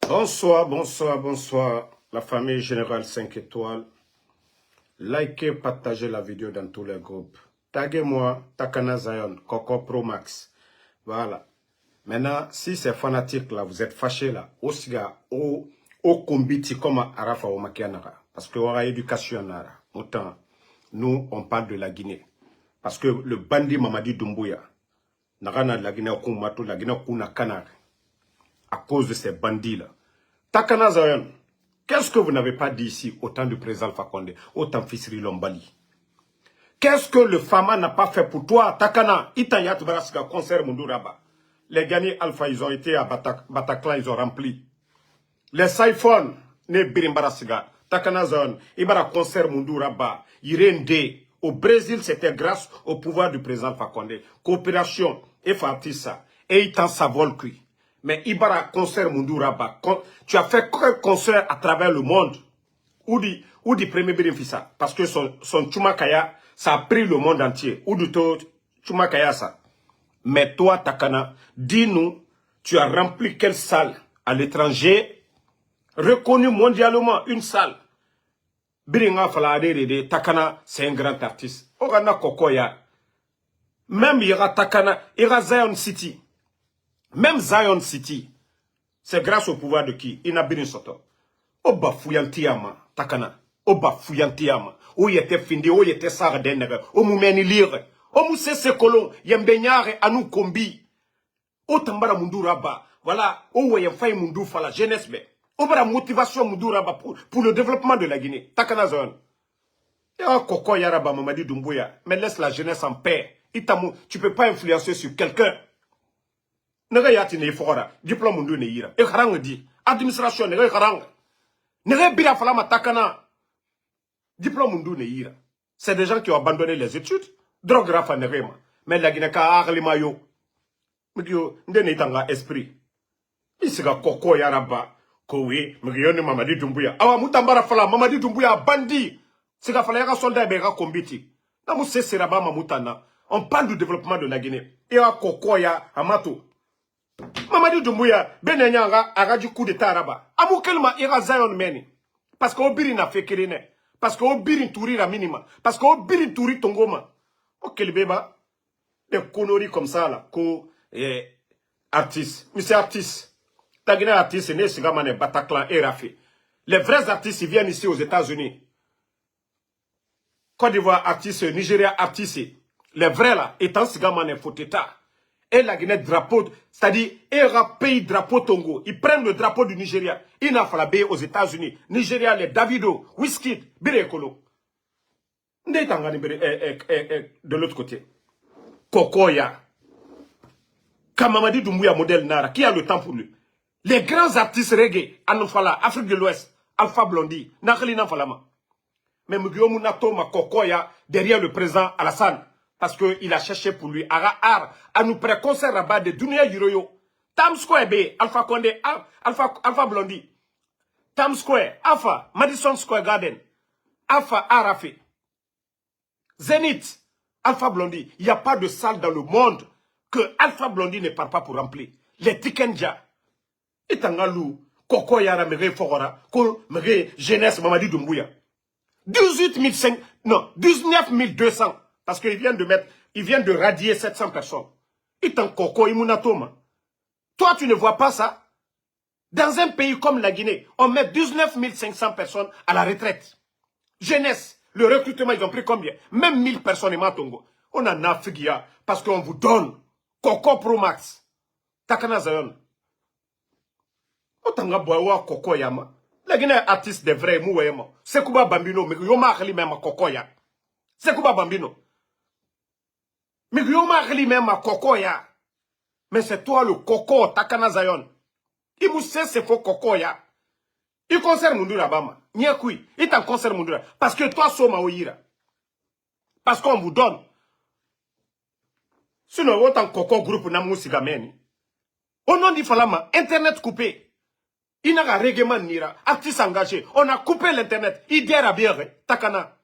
Bonsoir, bonsoir, bonsoir, la famille Générale 5 étoiles. Likez, partagez la vidéo dans tous les groupes. Taguez-moi, Takana Zion, Coco Pro Max. Voilà. Maintenant, si ces fanatiques là, vous êtes fâchés là, au siga, au combiti comme Arafa ou Makianara. Parce que on a éducation nara. Autant, nous, on parle de la Guinée. Parce que le bandit Mamadi Doumbouya, Narana de la Guinée, Okumato, la Guinée, Okuna Kanar, à cause de ces bandits-là. Takana Zion, qu'est-ce que vous n'avez pas dit ici au temps du président Alpha Condé, au temps Fissiri Lombali? Qu'est-ce que le Fama n'a pas fait pour toi, Takana? Itanyat Barasika, concert Munduraba. Les gagnés Alpha, ils ont été à Bataclan, ils ont rempli. Les Saifon, ne Birimbarasiga, Takana Zion, Ibara concert Munduraba, Irende. Au Brésil, c'était grâce au pouvoir du président Alpha Condé. Coopération, et Fatissa, et Itan Savolkui. Mais Ibara concert Munduraba, tu as fait quel concert à travers le monde? Ou dit premier bénéfice, parce que son Chumakaya, ça a pris le monde entier. Ou du tout Chumakaya ça. Mais toi, Takana, dis-nous, tu as rempli quelle salle à l'étranger, reconnue mondialement, une salle. Biringa Faladere, Takana, c'est un grand artiste. Ogana Kokoya. Même Ira Takana, Ira Zion City. Même Zion City, c'est grâce au pouvoir de qui? Inabini Soto. Oba Fuyantiyama, Takana. Oba Fuyantiyama. Où y était Findi, où y était Sardenere, où moumeni lire. Où mousse se kolon, yembenyare anou kombi. Où tambara Munduraba. Voilà, où y a faille Mundu fala jeunesse. Où la motivation Munduraba pour le développement de la Guinée. Takana Zone. Ya Koko Yaraba Mamadi Doumbouya. Mais laisse la jeunesse en paix. Itamu, tu peux pas influencer sur quelqu'un. Nega yati ne fora diplôme mundu ne yira e harang di administration nega harang nega bira fala matakana diplôme mundu ne yira. C'est des gens qui ont abandonné les études drogue rafa negema mais la Guinée ka aglima yo migyo ndene itanga esprit isiga Koko Yaraba kowe migyo ne Mamadi Doumbouya awa mutambara fala Mamadi Doumbouya bandi siga fala yaka soldat be ga kombiti na mu sesera ba mamutana. On parle du développement de la Guinée et à Koko ya amato Mamadi Doumbouya, Benenyanga, Aradu coup d'état araba. Amoukelma ira Zion meni. Parce que Obiri n'a fait qu'elle parce que Obiri touri la minima. Parce que Obiri touri tongoma. Ok, le béba. Des conneries comme ça, là. Artistes. Mais c'est artiste. Tagina artiste, né, Sigamane, Bataclan et Rafi. Les vrais artistes, ils viennent ici aux États-Unis. Côte d'Ivoire, artiste, Nigeria, artiste. Les vrais, là, étant Sigamane, faut état. Et la Guinée drapeau, c'est-à-dire, pays drapeau Tongo. Ils prennent le drapeau du Nigeria. Ils n'ont pas aux États-Unis. Nigeria, les Davido, Wizkid, Birekolo. De l'autre côté. Kokoya. Kamamadi Doumbouya, modèle Nara. Qui a le temps pour lui? Les grands artistes reggae, Anofala, Afrique de l'Ouest, Alpha Blondy, Nakali Nafalama. Mais Mugyomu Natoma Kokoya, derrière le président Alassane. Parce qu'il a cherché pour lui, à nous préconcer rabat de Dunia Yuroyo. Tam Square B, Alpha Condé, Alpha Blondy. Tam Square, Alpha, Madison Square Garden. Alpha Arafé. Zénith, Alpha Blondy. Il n'y a pas de salle dans le monde que Alpha Blondy ne part pas pour remplir. Les Tikenja. Et Tangalou, Koko Yara, Mere Fogora, Ko Mere Jeunesse Mamadi Doumbouya. 19 200. Parce qu'ils viennent de radier 700 personnes. Itan Koko Imunatoma. Toi, tu ne vois pas ça? Dans un pays comme la Guinée, on met 19 500 personnes à la retraite. Jeunesse, le recrutement, ils ont pris combien? Même 1000 personnes et Matongo. On a Nafigia parce qu'on vous donne Koko Pro Max. Takana Zion. Otanga Boawa Koko Yama. La Guinée est artiste de vrai, Mouéma. Sekouba Bambino, mais Yoma Khali même Koko Ya. Sekouba Bambino. Mais même à Kokoya. Mais c'est toi le Koko Takana Zion. Il vous sait c'est faux Kokoya. Il concerne Mundura Bama. Nyakui. Il t'en concerne Mundura. Parce que toi, Soma Oira. Parce qu'on vous donne. Sinon, autant Koko groupe Namou Sigameni. Au nom d'Ifalama, Internet coupé. Il n'a qu'un règlement Nira. Artiste engagé. On a coupé l'Internet. Il dit à bien. Takana.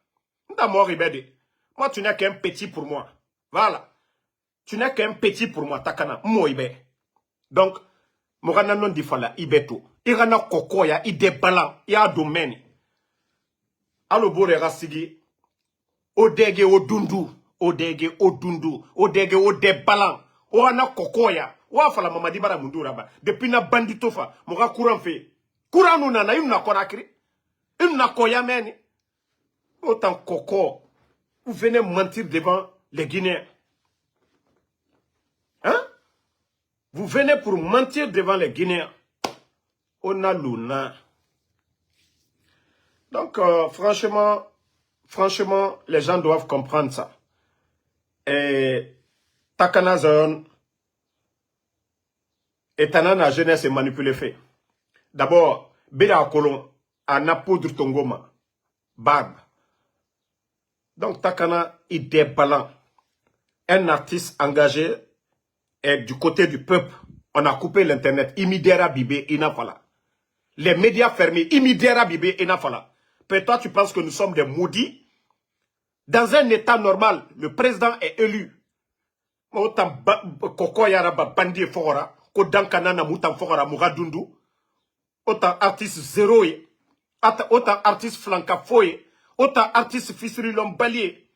Moi, tu n'es qu'un petit pour moi. Voilà. Tu n'es qu'un petit pour moi, Takana. Moïbe. Donc, Morana non difala, Ibeto. Il y a koko ya, il déballant, il y a domaine. Alo bore rasigi, odege odundu, odege odundu, odege odeballant, o ana koko ya, wa fala mamadi bara mundura ba, depuis na bandito fa, moga courant fait. Courant nous nana, il n'a konakri, il n'a koya meni. Autant koko, vous venez mentir devant les Guinéens. Hein? Vous venez pour mentir devant les Guinéens. On a l'una. Donc, franchement, les gens doivent comprendre ça. Et Takana Zion, étonnant la jeunesse est manipulée fait. D'abord, Bela Kolon, à Napoudre Tongoma, Barbe. Donc, Takana, il déballant. Un artiste engagé est du côté du peuple. On a coupé l'internet. Imidera Bibé, Inafala. Les médias fermés. Imidera Bibé, Inafala. Peut-être toi, tu penses que nous sommes des maudits. Dans un état normal, le président est élu. Autant Koko Yaraba Bandi Fora, Kodankana Moutan Fora Mouradundu. Autant artiste zéro. Autant artiste flancafoye. Autant artiste fissurilom balier.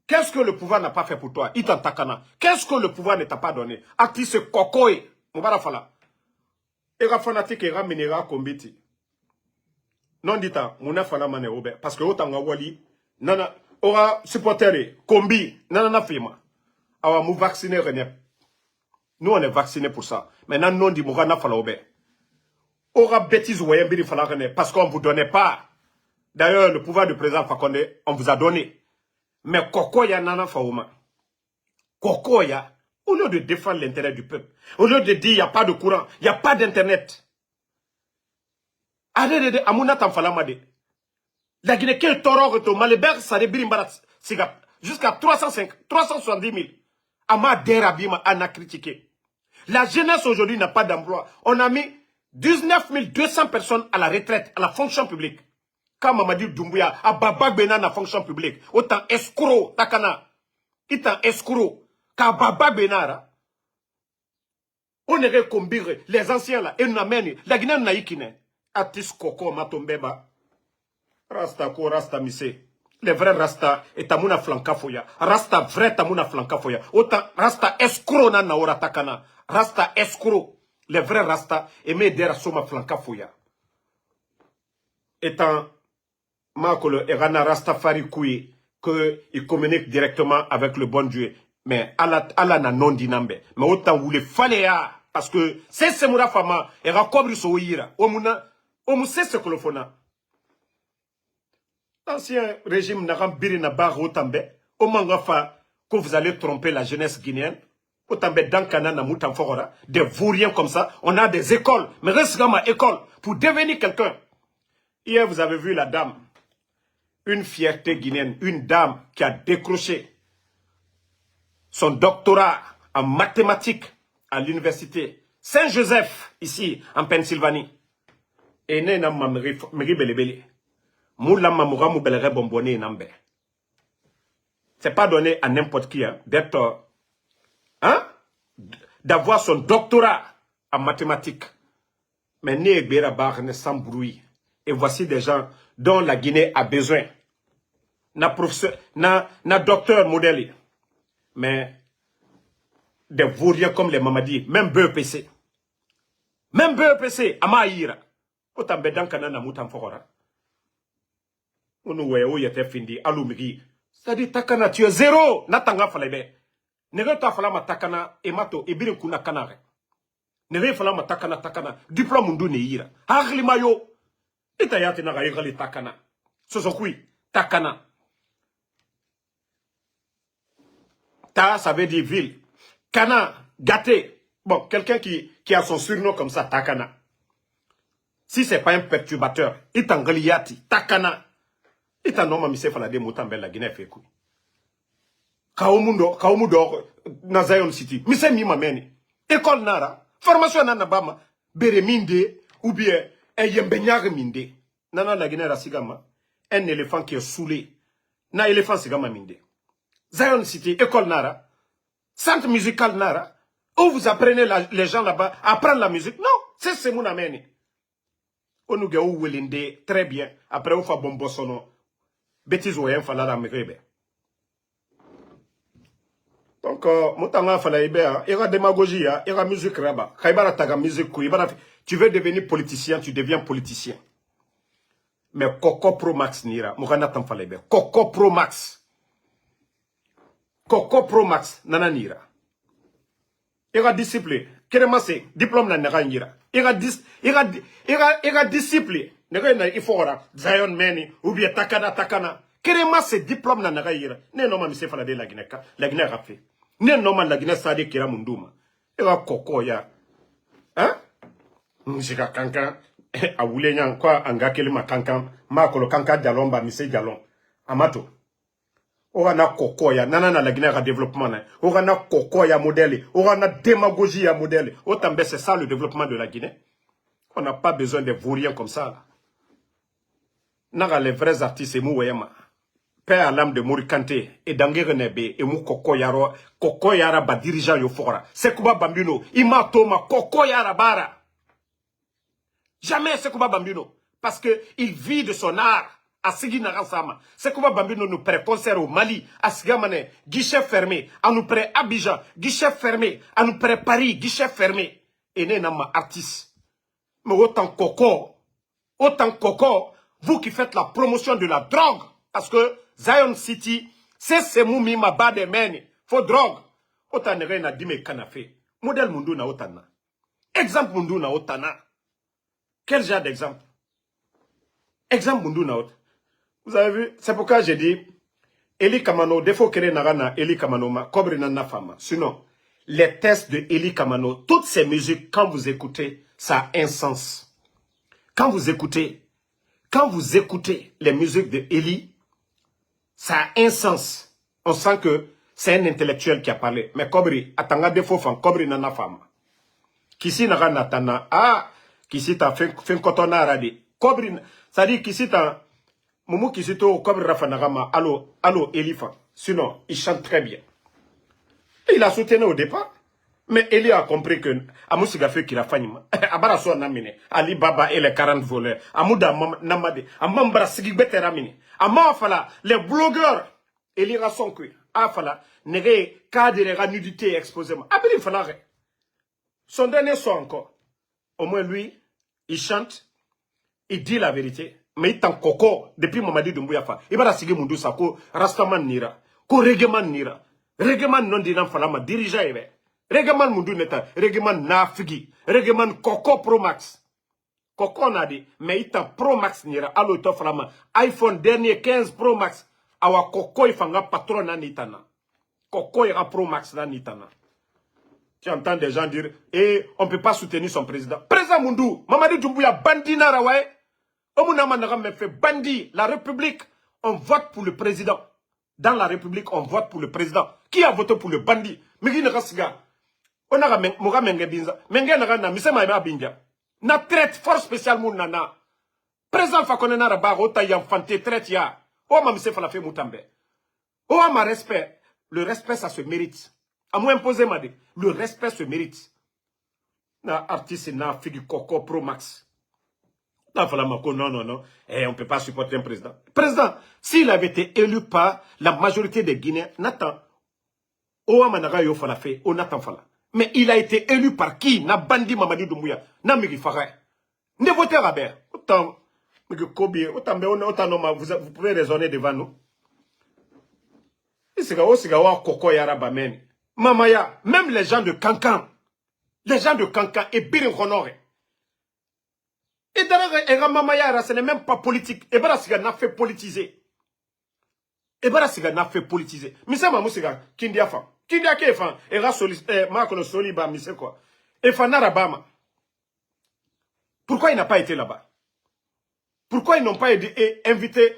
Qu'est-ce que le pouvoir n'a pas fait pour toi? Itan Takana. Qu'est-ce que le pouvoir ne t'a pas donné? Artiste Kokoye. Moubara Fala. Era fanatique era menera kombiti. Non dita, mouna fala mane obe. Parce que autant wali, nana, ora supporter, kombi, nana fima. Awa mou vacciner renep. Nous on est vaccinés pour ça. Maintenant non dit moura na fala obe. Ora bêtise ouye mbiri fala renep. Parce qu'on vous donnait pas. D'ailleurs, le pouvoir du président Fakonde, on vous a donné. Mais Kokoya nana faouma. Kokoya, au lieu de défendre l'intérêt du peuple, au lieu de dire il n'y a pas de courant, il n'y a pas d'internet. Arrête Amouna Tamfalamade. La Guinée, quel taureau retour, Malébert, ça débile jusqu'à 370 000. Ama Derabima, Anna critiqué. La jeunesse aujourd'hui n'a pas d'emploi. On a mis 19 200 personnes à la retraite, à la fonction publique. Quand Mamadou Doumbouya, à Babak Bena na fonction publique, autant escroc, takana, itan escroc, qu'à Babak Benara, on est combiner les anciens là, et nous amène, la Guinée n'a ikine, Atis Koko Matombeba, Rasta Ko, Rasta Misse, les vrais Rasta, et Tamuna Flankafoya, Rasta vrai Tamuna Flankafoya, autant Rasta escroc na naora takana, Rasta escroc, les vrais Rasta, et Medera Soma Flankafoya. Étant Makolo Erana Rastafari Kouye, qu'il communique directement avec le bon Dieu. Mais Allah n'a non dinambe. Mais autant vous le fallait, parce que c'est ce moura fama, et rakobri so ira. Omu c'est ce que le fona. L'ancien régime n'a rambiri na bar otambe, au mangafa, que vous allez tromper la jeunesse guinéenne. Otambe dankana na moutan fora, des vauriens comme ça. On a des écoles, mais reste dans ma école, pour devenir quelqu'un. Hier, vous avez vu la dame. Une fierté guinéenne, une dame qui a décroché son doctorat en mathématiques à l'université Saint-Joseph, ici, en Pennsylvanie. Et n'est n'a ma meri belebele. Moula mamoura mou belere bonbonné nambe. C'est pas donné à n'importe qui, hein, d'être, hein, d'avoir son doctorat en mathématiques. Mais né bera bar ne sans bruit. Et voici des gens dont la Guinée a besoin. Na professeur, na docteur modèle. Mais des vauriens comme les Mamadi, même BEPC. Même BEPC, Amaïra. Autant bedan kanana moutan fora. On nous voyait où il était fini, alumigi. C'est-à-dire, takana, tu es zéro. Natanga falebe. Nere ta falama takana, emato, ebire kuna kanare. Nere falama takana. Diplôme mundu ne ira. Mayo. Itayate na gaïgali takana. Sosokui, takana. Ta, ça veut dire ville. Kana, gâté. Bon, quelqu'un qui a son surnom comme ça, takana. Si c'est pas un perturbateur, itangaliati, takana. Itanoma mise falade motambe la Guinée fait coup. Kaomundo, na Zion City. Mise mi mameni. École nara. Formation nana bama. Bere minde, ou bien, un yembenyag minde. Nana la Guinée rasigama. Un éléphant qui est saoulé. Na éléphant sigama minde. Zion City, école nara. Centre musical nara. Où vous apprenez les gens là-bas à apprendre la musique. Non, C'est mon amène. On nous gagne Welinde, très bien. Après, on fait bon bossono. Bêtise ou rien, fallait la mérite. Donc, moutanga fallait il y a démagogie, il y a musique là-bas. Kaibara taga musique, tu veux devenir politicien, tu deviens politicien. Mais Coco Pro Max nira, moukana tam fallait bien. Coco Pro Max. Coco Pro Max, nana nira. Il y a discipline. Kéréma c'est diplôme na nera nira. Il y a discipline. Il faut Zion Meni ou bien Takana. Kéréma c'est diplôme na nera nira. Ne non ma mise fala de la Guinée a fait. Ne non ma la Guinée sade kira munduma. Il y a Coco ya. Hein? Mjika kankan. A wule nyan kwa angakeli ma kankan. Ma kolo kankan dialon ba mise dialon. Amato. Orana koko ya nanana la Guinée à développement na orana koko ya modèle orana démagogie ya modèle autant c'est ça le développement de la Guinée. On n'a pas besoin de vauriens comme ça là. Naga les vrais artistes mou wema père à l'âme de Mori Kanté et d'Angere Nebe et mou koko yara ba dirigeant yo fora Sekouba Bambino ima toma koko yara bara jamais Sekouba Bambino parce que il vit de son art. Asigi Nagasama, c'est comment Bambino nous prête concert au Mali, Asigamane, guichet fermé, à nous prête Abidjan, guichet fermé, à nous prête Paris, guichet fermé. Et n'est nama artiste. Mais autant Coco, vous qui faites la promotion de la drogue, parce que Zion City, c'est moumi ma bas de mène, faut drogue. Autant ne rien à dire mais canafé. Modèle mundu na otana. Exemple mundu na otana. Quel genre d'exemple? Exemple mundu na otana. Vous avez vu, c'est pourquoi j'ai dit, Eli Kamano, défaut kere narana, Eli Kamano, ma, kobre nana fama. Sinon, les tests de Eli Kamano, toutes ces musiques, quand vous écoutez, ça a un sens. Quand vous écoutez les musiques de Eli, ça a un sens. On sent que c'est un intellectuel qui a parlé. Mais Kobri, atanga défaut fan, Kobri nana fama. Kisi narana tana, kisi ta fin kotona aradi. Kobri, ça dit kisi ta, Moumou Kisito, comme Rafa Nagama, allo, Elifa. Sinon, il chante très bien. Et il a soutenu au départ. Mais Eli a compris que Amoussiga fait qu'il a fait. Abaraso Namine, Ali Baba et les 40 voleurs. Amouda Namade, Amambra Sigibete Ramine. Amafala, les blogueurs. Eli Rasson Kui. Afala, Nere, cadre nudité exposément. Abili Falare. Son dernier son encore. Au moins lui, il chante, il dit la vérité. Mais il t'en coco depuis Mamadi Doumbouyafa. Il va la signer Moundou Sako, Rastaman Nira, ko Regeman Nira. Regeman non dinam falama dirigeant eve. Regeman Moundou neta, Regeman na figi, Regeman Coco Pro Max. Coco n'a dit, mais il t'en Pro Max Nira, allo to falama iPhone dernier 15 Pro Max. Awa Coco il fanga patron na nitana. Coco ira Pro Max na nitana. Tu entends des gens dire, on ne peut pas soutenir son président. Président Moundou, Mamadi Doumbouya bandina rawaye. On fait bandit. La République, on vote pour le président. Dans la République, on vote pour le président. Qui a voté pour le bandit? On a Moura Menge Binza. Menge Nagana, Mise Maïma Binja. Na traite, force spéciale Mounana. Président Fakonena Rabar, Ota Yamfante, traite ya. Oh, ma Mise Falafé Moutambe. Oh, ma respect. Le respect, ça se mérite. À moi imposer, ma dit. Le respect se mérite. Na artiste, na figure Coco Pro Max. Non, non. On ne peut pas supporter un président. Président, s'il avait été élu par la majorité des Guinéens, Nathan, mais il a été élu par qui? Na bandi Mamadi Doumbouya, na Migi Faray. Ne votez Rabert. Autant, vous pouvez raisonner devant nous. Mamaya, même les gens de Kankan, et Birin Honoré. Et d'ailleurs, Mamaya, ce n'est même pas politique. Et voilà, n'a fait politiser. Misa Mamousiga, Kindia Fan. Kindia Kefan, et Rassolis, Marcono Soliba, Misse quoi. Et Fanarabama. Pourquoi il n'a pas été là-bas? Pourquoi ils n'ont pas invité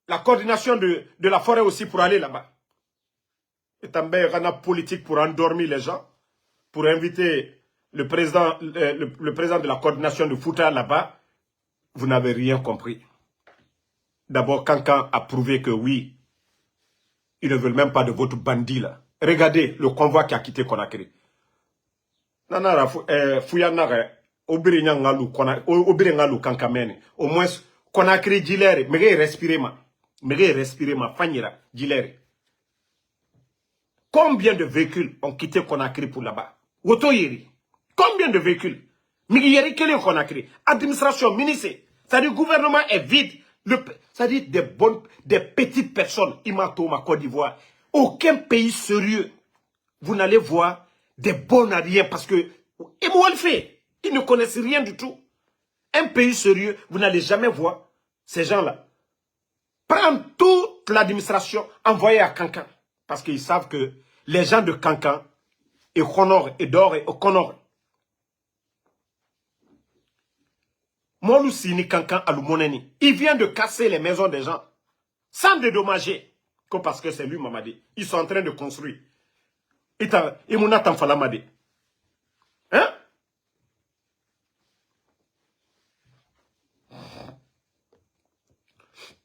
la coordination de la forêt aussi pour aller là-bas? Et tambe rana politique pour endormir les gens, pour inviter le président de la coordination de Fouta là-bas. Vous n'avez rien compris. D'abord, Kankan a prouvé que oui, ils ne veulent même pas de votre bandit là. Regardez le convoi qui a quitté Conakry. Nanara Fouyanare, Obiri nyangalu kona obiri ngalu kankamene. Au moins Conakry Djilere, mege respirer ma fanyira Djilere. Combien de véhicules ont quitté Conakry pour là-bas? Wotoyeri. Combien de véhicules? Migi yeri kele Conakry. Administration, ministère. C'est-à-dire le gouvernement est vide. C'est-à-dire des petites personnes, Imato, ma Côte d'Ivoire. Aucun pays sérieux, vous n'allez voir des bons à rien parce que, et moi le fait, ils ne connaissent rien du tout. Un pays sérieux, vous n'allez jamais voir ces gens-là prendre toute l'administration, envoyer à Cancan. Parce qu'ils savent que les gens de Cancan, et Honor, et Dor, et Okonor, Moulousini Cancan Alumoneni, il vient de casser les maisons des gens, sans dédommager, que parce que c'est lui, Mamadi. Ils sont en train de construire. Et mon Falamadi. Hein?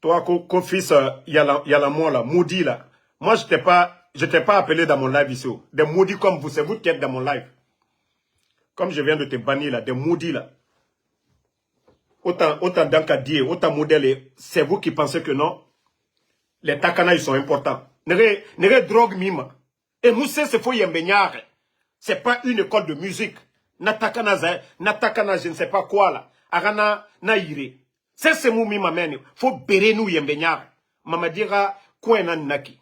Toi, fils, il y a la moi là, maudit là. Moi, je t'ai pas appelé dans mon live ici. Des maudits comme vous, c'est vous qui êtes dans mon live. Comme je viens de te bannir là, des maudits là. Autant d'encadrer, autant modèle, c'est vous qui pensez que non. Les takana, ils sont importants. Nere drogue mime. Et Moussé, c'est faux yembenyare. C'est pas une école de musique. Natakana, je ne sais pas quoi là. Arana, naïre. C'est mou mime amène. Faut bérer nous yembenyare. Mama dira, quoi nan naki.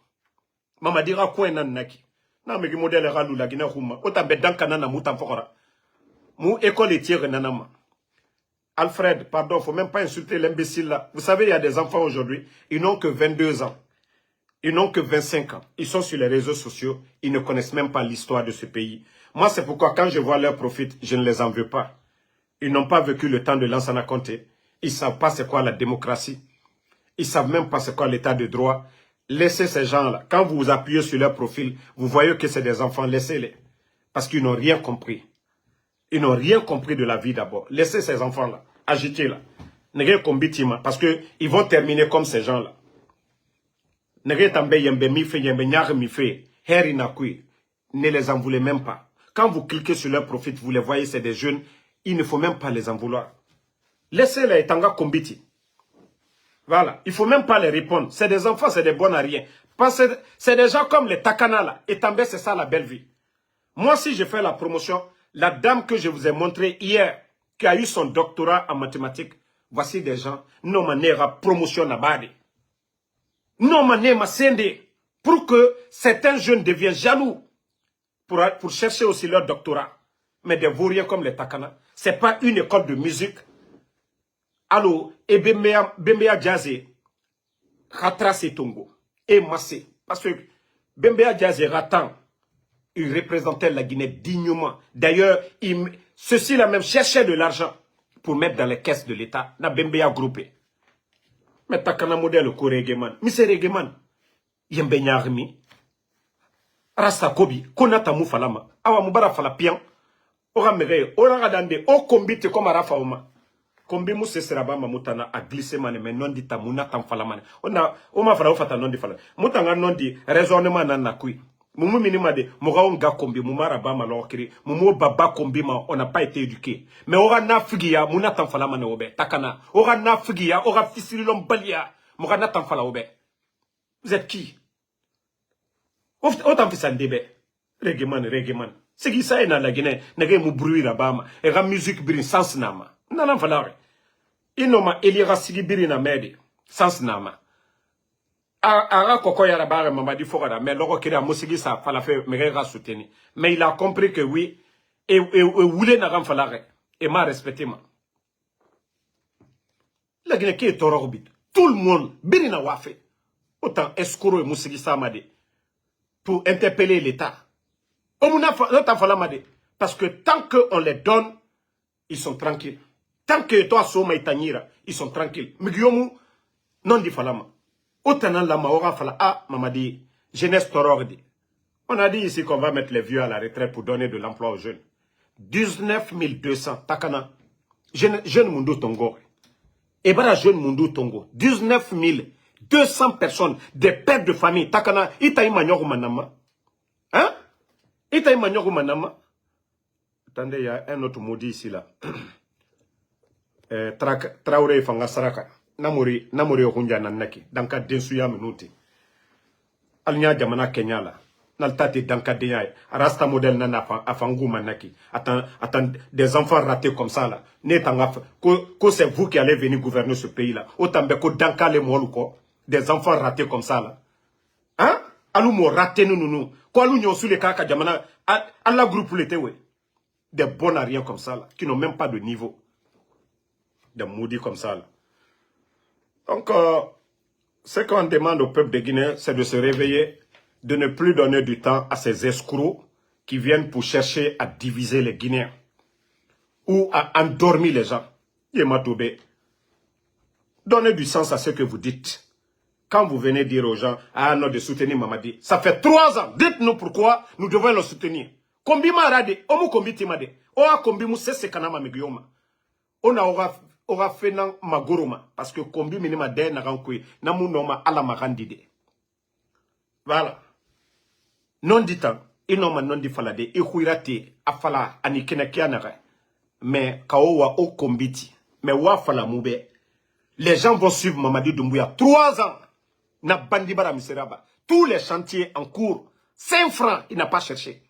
Mama dira, quoi nan naki. Na megi modèle ralou la gina huma. Autant bedankana na moutan fokora. Mou école et tire nanama. Alfred, pardon, faut même pas insulter l'imbécile là. Vous savez, il y a des enfants aujourd'hui, ils n'ont que 22 ans. Ils n'ont que 25 ans. Ils sont sur les réseaux sociaux. Ils ne connaissent même pas l'histoire de ce pays. Moi, c'est pourquoi quand je vois leurs profits, je ne les en veux pas. Ils n'ont pas vécu le temps de Lansana Conté. Ils ne savent pas c'est quoi la démocratie. Ils ne savent même pas c'est quoi l'état de droit. Laissez ces gens-là. Quand vous vous appuyez sur leur profil, vous voyez que c'est des enfants. Laissez-les. Parce qu'ils n'ont rien compris. Ils n'ont rien compris de la vie d'abord. Laissez ces enfants-là. Agitez-là. Parce qu'ils vont terminer comme ces gens-là. Ne les en voulez même pas. Quand vous cliquez sur leur profil, vous les voyez, c'est des jeunes. Il ne faut même pas les en vouloir. Laissez-les Tanga Kombiti. Voilà. Il ne faut même pas les répondre. C'est des enfants, c'est des bons à rien. C'est des gens comme les Takana là. Et També, c'est ça la belle vie. Moi, si je fais la promotion, la dame que je vous ai montrée hier, qui a eu son doctorat en mathématiques, voici des gens, non manera promotion à Badi. Non manera sende, pour que certains jeunes deviennent jaloux, pour chercher aussi leur doctorat. Mais des vauriens comme les Takana, c'est pas une école de musique. Allô, et Bembea Djazé, Ratrace Tongo, et Massé. Parce que Bembea Djazé Ratan, il représentait la Guinée dignement. D'ailleurs, ceux-ci-là même cherchaient de l'argent pour mettre dans les caisses de l'État. Na Bembea groupé. Mais Takana modèle ko Regeman. Mais c'est Regeman. Yembenyarmi. Rasta Kobi. Konata Moufalama. Awa Mubara Falapian. Ora Mere. Ora Radande. O Kombite comme Arafa Oma. Kombi Mousse Serabama Moutana a glissé mane. Mais non dit Tamuna Tamfalamane. Oma Fala Ofata non dit Fala. Moutanga non dit raisonnement Nanakui. Moumou minima de Mouraonga Kombi, Moumara Bama Lokiri, Moumou Baba Kombi, on n'a pas été éduqué. Mais Ora Nafigia, Mouna Tanfalamane Obe, Takana, Ora Nafigia, Ora Fissilom Balia, Mourana Tanfala Obe. Vous êtes qui? Autant fils en débé. Regeman. C'est qui ça est dans la Guinée, n'a mou bruit là-bas, et la musique brin sans nama. N'en falare. Inoma Elira Sigi Birina Medi, sans nama. Ara koko yara bare Mamadi Fogada, mais logo kiri a musigi sa fala fe megera soutenu. Mais il a compris que oui, et voulait n'a rien falare, et m'a respecté ma. La Guinée qui est torobit. Tout le monde, birina wafe. Autant escroc et musigi sa made. Pour interpeller l'État. Parce que tant qu'on les donne, ils sont tranquilles. Tant que toi, Soma et Tanira, ils sont tranquilles. Miguyomu, non di falama. Autant la maora fala, ah, mamadi, jeunesse torordi. On a dit ici qu'on va mettre les vieux à la retraite pour donner de l'emploi aux jeunes. 19 200, takana. Jeune Mundu Tongo. Et bara jeune Mundu Tongo. 19 200 personnes, des pères de famille, takana, itaï manyoru manama. Hein? Itaï manyoru manama. Attendez, il y a un autre maudit ici, là. Traoré Fanga Saraka. Namori Okunja Nanaki. Danka Densuya Minuti. Alnya Jamana Kenya, là. Naltati Danka Deya. Rasta modèle Nana Afangu Manaki. Attends, des enfants ratés comme ça, là. Que c'est vous qui allez venir gouverner ce pays-là. Autant que Danka les Moluko. Des enfants ratés comme ça, là. Hein? Alou mo raté nous. Quoi nous n'y sous les kaka Jamana. Allah groupe l'été, ouais. Des bons à rien comme ça, là, qui n'ont même pas de niveau. Des maudits comme ça, là. Donc, ce qu'on demande au peuple de Guinée, c'est de se réveiller, de ne plus donner du temps à ces escrocs qui viennent pour chercher à diviser les Guinéens ou à endormir les gens. Yematoube, donnez du sens à ce que vous dites. Quand vous venez dire aux gens, ah non, de soutenir Mamadi, ça fait 3 ans, dites-nous pourquoi nous devons le soutenir. Kombi marade, omu kombi timade. Oa kombi mu sese kanama megiyoma. Ona aura fait nan magoroma. Parce que kombi minima de nagankwe. Namu noma ala magandide. Voilà. Non ditan. Inoma non di falade. Ihuirate afala anikene nara. Mais kaowa o kombiti. Mais wa fala moube. Les gens vont suivre Mamadi Doumbouya. 3 ans. Na bandibara miseraba. Tous les chantiers en cours. 5 francs, il n'a pas cherché.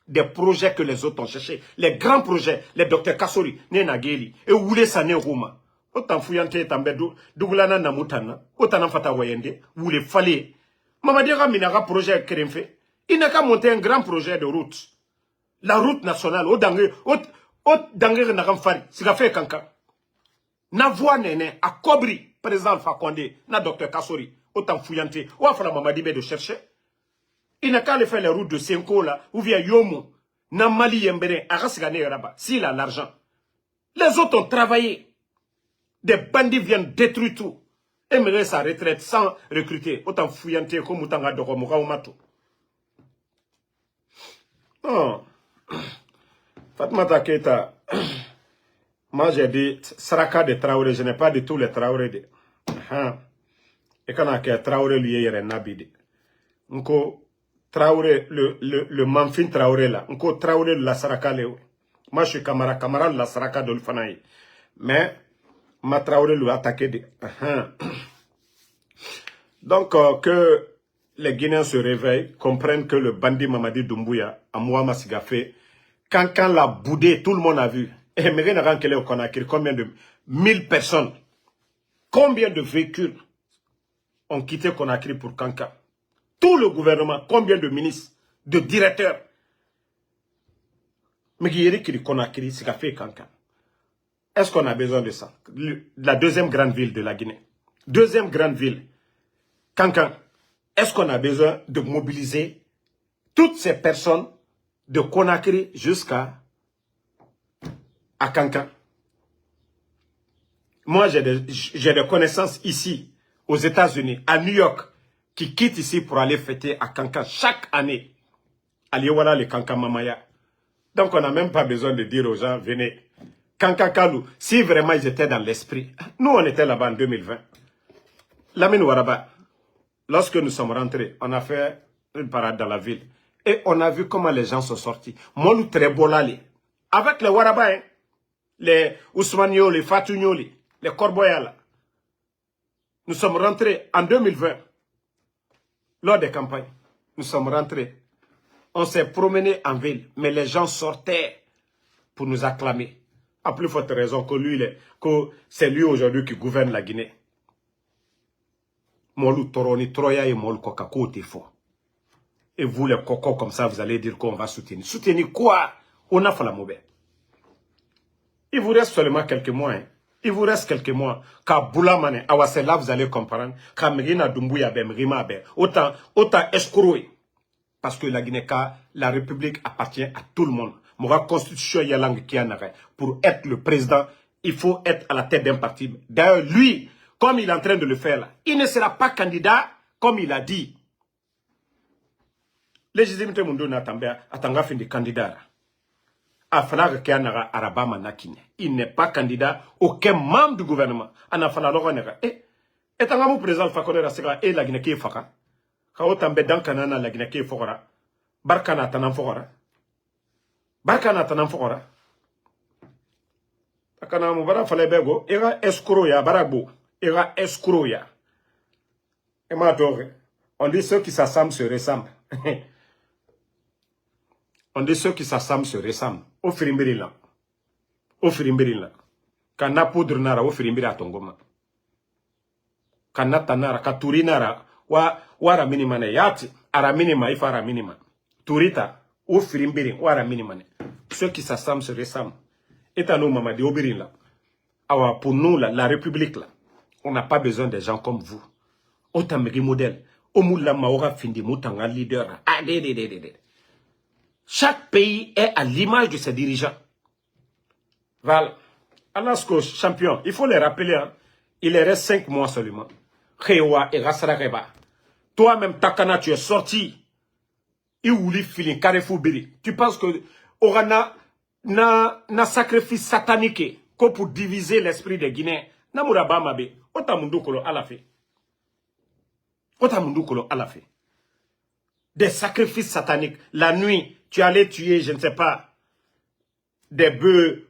Des projets que les autres ont cherchés. Les grands projets. Les docteurs Kassori, Nenageli, et Oule Sane Rouma. Autant fouillante tambedou, Douglana Namutana, autant fata wayende, Oule Fallé. Mamadira Minara projet Kerenfe. Il n'a qu'à monter un grand projet de route. La route nationale, au Dangere Naramfari, c'est fait Kanka. Na voix nene, à Kobri, président Fakonde, na docteur Kassori, autant fouillante, ou à Fala Mamadibe de chercher. Il n'a qu'à aller faire les routes de Senko là, ou via Yomo, Namali Yembere, Arasigane Yaraba, s'il a l'argent. Les autres ont travaillé. Des bandits viennent détruire tout. Aimerait sa retraite sans recruter. Autant fouillante comme Moutanga de Romoura ou Mato. Non. Fatmata Keita, moi j'ai dit, Saraka de Traoré, je n'ai pas dit tous les Traoré. Et quand on a Traoré, lui, il y a un nabide. Nko, Traoré, le Manfin Traoré là. Nko Traoré la Saraka Léo. Moi je suis camarade la Saraka de l'Fanaï. Mais, ma Traoré lui a attaqué. Donc, que les Guinéens se réveillent, comprennent que le bandit Mamadi Doumbouya, à Mouama Sigafé, quand l'a boudé, tout le monde a vu. Et au Conakry, combien de 1000 personnes, combien de véhicules ont quitté Conakry pour Kankan? Tout le gouvernement, combien de ministres, de directeurs. Mais qui est Conakry, c'est fait Kankan. Est-ce qu'on a besoin de ça? La deuxième grande ville de la Guinée. Deuxième grande ville, Kankan. Est-ce qu'on a besoin de mobiliser toutes ces personnes de Conakry jusqu'à Kankan? Moi, j'ai des connaissances ici, aux États-Unis, à New York, qui quittent ici pour aller fêter à Kankan chaque année. Allez, voilà les Kankan Mamaya. Donc, on n'a même pas besoin de dire aux gens, venez. Kankan Kalou, si vraiment ils étaient dans l'esprit. Nous, on était là-bas en 2020. Lamine Ouaraba, lorsque nous sommes rentrés, on a fait une parade dans la ville. Et on a vu comment les gens sont sortis. Molou Trebolali. Avec les Ouaraba, hein, les Ousmanioli, les Fatunioli, les Corboyala. Nous sommes rentrés en 2020. Lors des campagnes, nous sommes rentrés. On s'est promené en ville, mais les gens sortaient pour nous acclamer. À plus forte raison que c'est lui aujourd'hui qui gouverne la Guinée. Molou Toroni, Troya et Molou Kokako, t'es fort. Et vous, les cocos, comme ça, vous allez dire qu'on va soutenir. Soutenir quoi? On a fait la mauvaise. Il vous reste seulement quelques mois. Hein. Il vous reste quelques mois. Quand Boulamane, Awase là, vous allez comprendre. Quand Mérina Doumbouya, Mérima, autant escroquer. Parce que la Guinée, la République appartient à tout le monde. Mora constitution y a langue qui en a. Pour être le président, il faut être à la tête d'un parti. D'ailleurs, lui, comme il est en train de le faire là, il ne sera pas candidat comme il a dit. Légitimité mundo n'atamba atanga fin de candidat. Afala Kianara Arabama Nakine. Il n'est pas candidat, aucun membre du gouvernement. Anafala Loranera. Et tangamu président Fakonera Sega et la Guinée qui est Faka. Kaotambe dans Kanana la Guinée qui est Fora. Barkana Tanan Fora. barka na tanan fokora akana mu bara fale bego ira escroc ya baragbo ira escroc ya et ma dore on dit ceux qui s'assemblent se ressemblent on dit ceux qui s'assemblent se ressemblent o firimbiri la kana poudre nara o firimbiri atongoma kana tanara ka turi nara wara minimane yati ara minima ifa ara minima turita o firimbiri wara minimane ceux qui s'assemblent se ressemblent et à nous mamadi obirin là awa pour nous la république là on n'a pas besoin des gens comme vous autant megi modèle omula maora findi mutanga leader chaque pays est à l'image de ses dirigeants. Voilà. Alasko, champion, il faut les rappeler. Hein. Il reste 5 mois seulement. Rewa et Rassarakeba. Toi-même, Takana, tu es sorti. Iouli filin, Carrefour Biri. Tu penses que Orana na sacrifice satanique que pour diviser l'esprit des Guinéens. Namuraba Mabe. Otamundu kolo alafe. Otamundu kolo alafe. Des sacrifices sataniques. La nuit, tu allais tuer, je ne sais pas, des bœufs,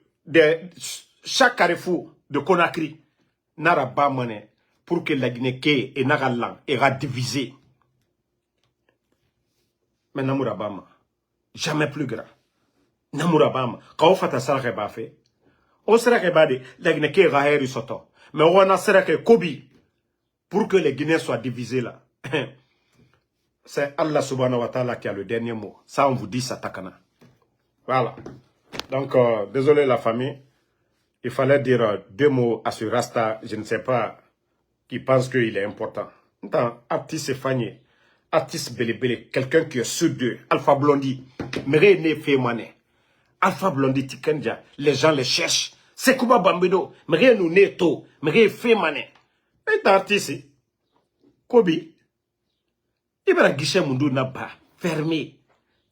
chaque carrefour de Conakry. Nara ba mané pour que la Guinée et Nagalan ira diviser. Mais Namourabama, jamais plus grand. Namourabama, quand on fait ça, on fait. On sera que la Guinée ira héri soto. Mais on a sera que Kobi pour que les Guinéens soient divisés là. C'est Allah subhanahu wa ta'ala qui a le dernier mot. Ça, on vous dit, ça takana. Voilà. Donc, désolé la famille. Il fallait dire 2 mots à ce Rasta, je ne sais pas, qui pense qu'il est important. Artiste Fagné, artiste Belébélé, quelqu'un qui est sur deux, Alpha Blondie, Méré né Fémané, Alpha Blondie Tikendja, les gens les cherchent. C'est Kuba Bambido, Méré nous Neto, Méré Fémané. Et artiste, Kobi, il va guichet Mundu Naba, fermé.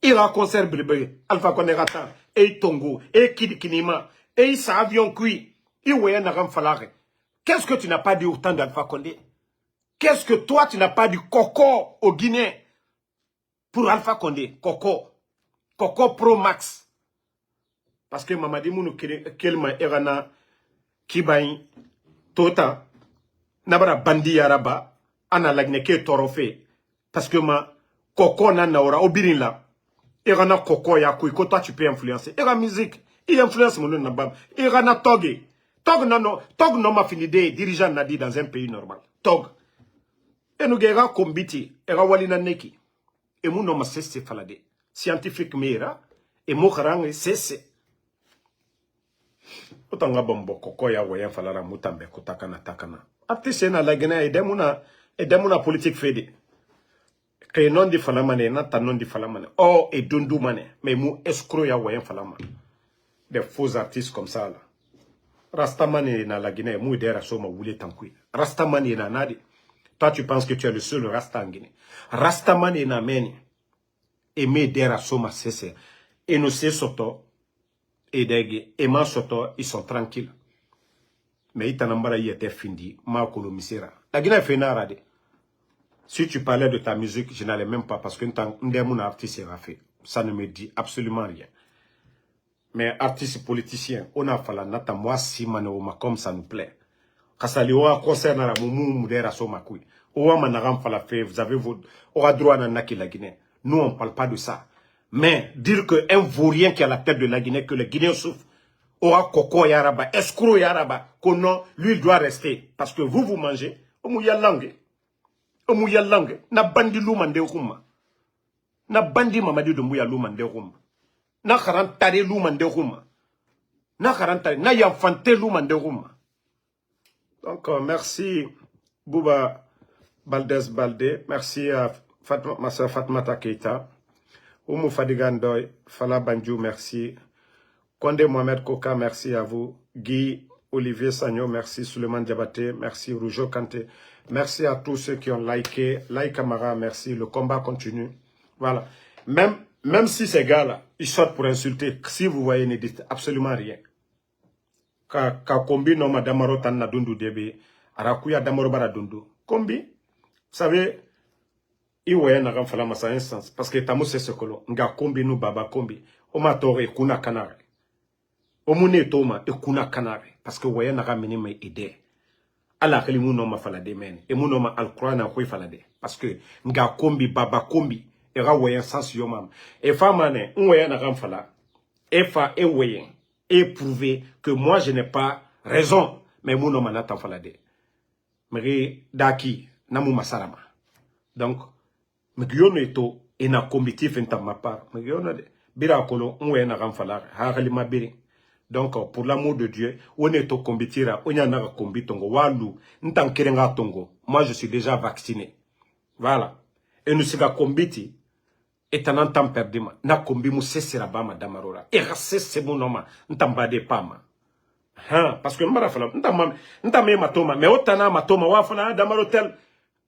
Il va concert Belébélé, Alpha Koneratan, et Tongo, et Kidikinima. Et ça avion cuit. Qu'est-ce que tu n'as pas dit au temps d'Alpha Condé? Qu'est-ce que toi tu n'as pas dit Coco au Guinée pour Alpha Condé? Coco. Coco Pro Max. Parce que Mamadi Mounou Kelma Erana Kibaï Tota Nabara Bandi Yaraba Ana Lagneke Torofé. Parce que ma Coco Nanaora Obirin là. Erana Coco Yakoui. Que toi tu peux influencer. Era musique. Il influence mon nabab. Il rana Tog. Tog non ma finidé dirigeant nadi dans un pays normal. Tog. Et nous guérons combiti. Era walina neki. Et mon nom cesse falade. Scientifique mera. Et mon rang cesse. Autant bombo koko ya wayan falara mutambe kotakana takana. Artiste na la Guinée et demuna politique fede. Que non di falamane nata non di falamane. Oh et dundu mane. Mais mou escroc ya wayan falamane. Des faux artistes comme ça là. Rastamani na la Guinée, mou dera soma wule tankui. Rastamani na nadi. Toi tu penses que tu es le seul Rasta en Guinée. Rastamani na meni. Et me dera soma cesse. Et nous c'est soto. Et degi. Et ma soto, ils sont tranquilles. Mais itanambara y était findi. Ma kolo misera. La Guinée fait narade. Si tu parlais de ta musique, je n'allais même pas parce que un artiste sera fait. Ça ne me dit absolument rien. Mais artistes politiciens, on a fait la nata moi si manoma comme ça nous plaît. Kasali oa concerne la mumu mudera so makui. Oa managam fala fait, vous avez votre droit à naki la Guinée. Nous on parle pas de ça. Mais dire que un vaurien qui est à la tête de la Guinée, que le Guinéen souffre, oa koko yaraba, escroc yaraba, que non, lui il doit rester. Parce que vous mangez, omouya langue. Omouya langue. Na bandi lumande huma. Na bandi mamadi dumbuya lumande huma. Na karantare lumande huma. Na karantare, na yamfante lumande huma. Donc, merci, Bouba Baldez Baldé. Merci à ma soeur Fatmata Keita. Oumou Fadigandoy, Fala Banjou, merci. Kondé Mohamed Koka, merci à vous. Guy Olivier Sagno, merci. Suleiman Diabaté, merci. Roujo Kanté. Merci à tous ceux qui ont liké. Like Camara, merci. Le combat continue. Voilà. Même si ces gars-là, ils sortent pour insulter, si vous voyez, ne dites absolument rien. Ka kombi no madamaro tan na dundu debe arakuya damaro bara dundu kombi vous savez Iwe na ram fala masa instance parce que tamu se sekolo nga kombi nu baba kombi o ma tore kuna kanare o mune toma e kuna kanare parce que waya na ram minima ide ala khali mu no ma fala de men e mu no ma alquran na ko fala de parce que nga kombi baba kombi e ra waya sans yo mam e fama ne waya na ram fala e fa e waya et prouver que moi je n'ai pas raison mais mu no ma na tan fala de mais daki na mu masarama donc Migiono eto ena combitif en ma part. Migiono de bira kolo onwe na ramfalar hagali mabiri. Donc pour l'amour de Dieu, on est au combitira, on y a un combitongo walu, n'tan kerenga tongo. Moi je suis déjà vacciné. Voilà. Et nous sommes combiti et un temps perdu na combi mu sesira bama damarora. Et rasse mon nom n'tan bade pama. Hein parce que m'ara fala n'tan me matoma mais otana matoma wa fala damarotel.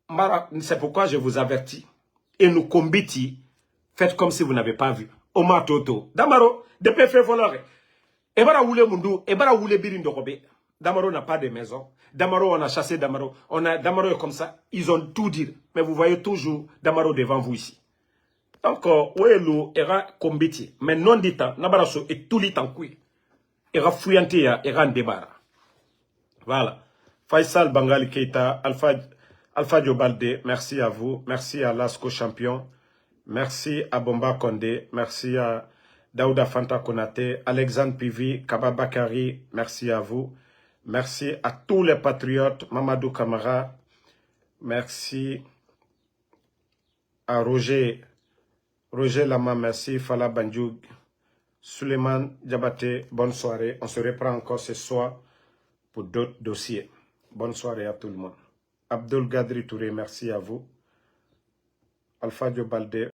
Mara c'est pourquoi je vous avertis. Et nous combiti, faites comme si vous n'avez pas vu. Oma Toto. Damaro, depuis fait voler. Ebara Oule Mundu, Ebara Oule Birindokobe. Damaro n'a pas de maison. Damaro, on a chassé Damaro. Damaro est comme ça. Ils ont tout dit. Mais vous voyez toujours Damaro devant vous ici. Donc, Ouelou era combiti. Mais non dit, Nabaraso et tout lit en couille. Era fouillanté, era ndebara. Voilà. Faisal Bangali Keita, Alpha Diobalde, merci à vous. Merci à Lasco Champion. Merci à Bomba Condé. Merci à Daouda Fanta Konate, Alexandre Pivi, Kaba Bakari, merci à vous. Merci à tous les patriotes, Mamadou Kamara. Merci à Roger Lama, merci. Fala Bandjoug. Suleiman Diabaté, bonne soirée. On se reprend encore ce soir pour d'autres dossiers. Bonne soirée à tout le monde. Abdul Gadri Touré, merci à vous. Alpha Diobalde.